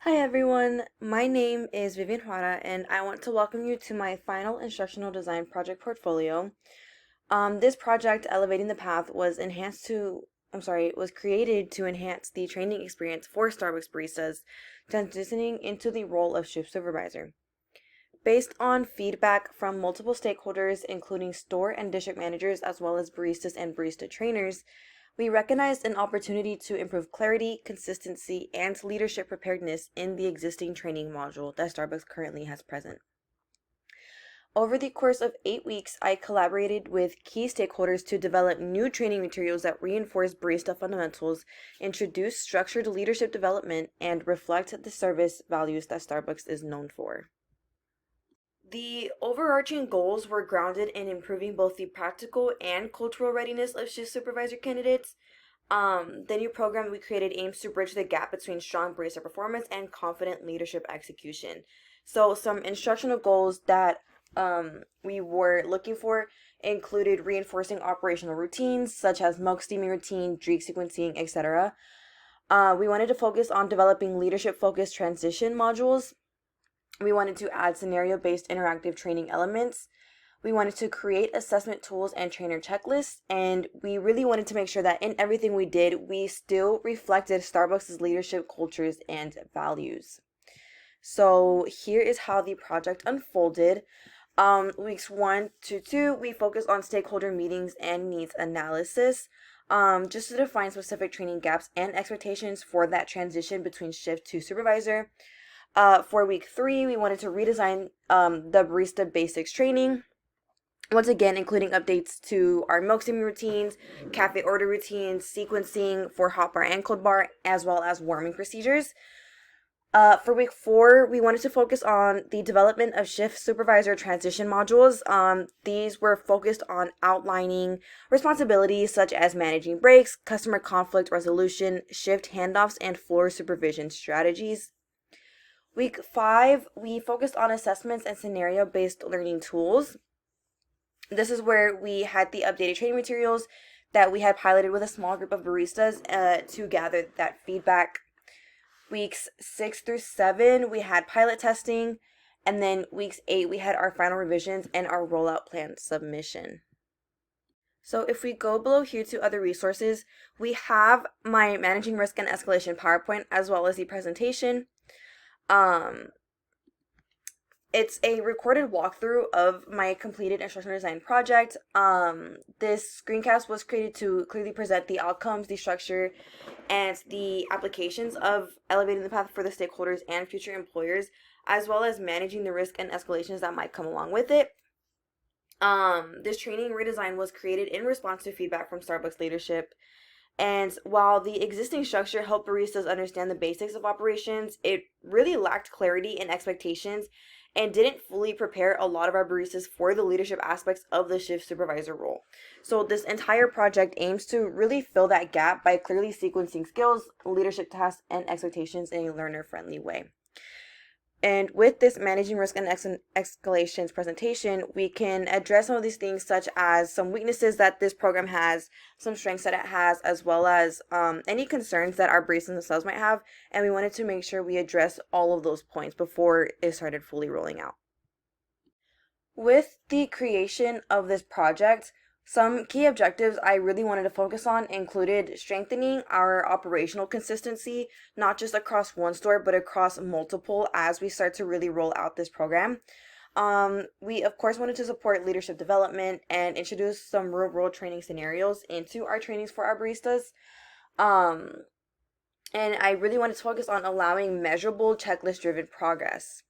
Hi everyone, my name is Vivian Juara and I want to welcome you to my final instructional design project portfolio. This project, Elevating the Path, was created to enhance the training experience for Starbucks baristas transitioning into the role of shift supervisor. Based on feedback from multiple stakeholders, including store and district managers, as well as baristas and barista trainers, we recognized an opportunity to improve clarity, consistency, and leadership preparedness in the existing training module that Starbucks currently has present. Over the course of 8 weeks, I collaborated with key stakeholders to develop new training materials that reinforce barista fundamentals, introduce structured leadership development, and reflect the service values that Starbucks is known for. The overarching goals were grounded in improving both the practical and cultural readiness of shift supervisor candidates. The new program we created aims to bridge the gap between strong barista performance and confident leadership execution. So, some instructional goals that we were looking for included reinforcing operational routines such as milk steaming routine, drink sequencing, etc. We wanted to focus on developing leadership focused transition modules. We wanted to add scenario based interactive training elements. We wanted to create assessment tools and trainer checklists, and we really wanted to make sure that in everything we did, we still reflected Starbucks' leadership cultures and values. So here is how the project unfolded. Weeks 1 to 2, we focused on stakeholder meetings and needs analysis, just to define specific training gaps and expectations for that transition between shift to supervisor. For week 3, we wanted to redesign the barista basics training. Once again, including updates to our milk steaming routines, cafe order routines, sequencing for hot bar and cold bar, as well as warming procedures. For week 4, we wanted to focus on the development of shift supervisor transition modules. These were focused on outlining responsibilities such as managing breaks, customer conflict resolution, shift handoffs, and floor supervision strategies. Week 5, we focused on assessments and scenario-based learning tools. This is where we had the updated training materials that we had piloted with a small group of baristas to gather that feedback. Weeks 6 through 7, we had pilot testing. And then weeks 8, we had our final revisions and our rollout plan submission. So if we go below here to other resources, we have my Managing Risk and Escalation PowerPoint as well as the presentation. It's a recorded walkthrough of my completed instructional design project. This screencast was created to clearly present the outcomes, the structure, and the applications of elevating the path for the stakeholders and future employers, as well as managing the risk and escalations that might come along with it. This training redesign was created in response to feedback from Starbucks leadership. And while the existing structure helped baristas understand the basics of operations, it really lacked clarity and expectations and didn't fully prepare a lot of our baristas for the leadership aspects of the shift supervisor role. So this entire project aims to really fill that gap by clearly sequencing skills, leadership tasks, and expectations in a learner-friendly way. And with this managing risk and escalations presentation, we can address some of these things, such as some weaknesses that this program has, some strengths that it has, as well as any concerns that our baristas themselves might have. And we wanted to make sure we address all of those points before it started fully rolling out. With the creation of this project, some key objectives I really wanted to focus on included strengthening our operational consistency, not just across one store, but across multiple as we start to really roll out this program. We, of course, wanted to support leadership development and introduce some real world training scenarios into our trainings for our baristas. And I really wanted to focus on allowing measurable checklist driven progress.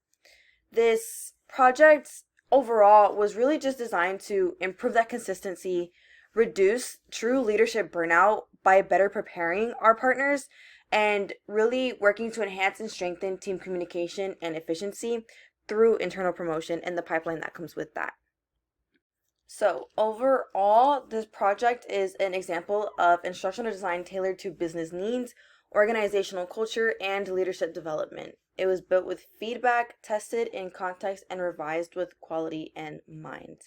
This project overall was really just designed to improve that consistency, reduce true leadership burnout by better preparing our partners, and really working to enhance and strengthen team communication and efficiency through internal promotion and the pipeline that comes with that. So overall, this project is an example of instructional design tailored to business needs, organizational culture, and leadership development. It was built with feedback, tested in context, and revised with quality in mind.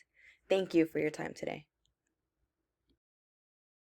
Thank you for your time today.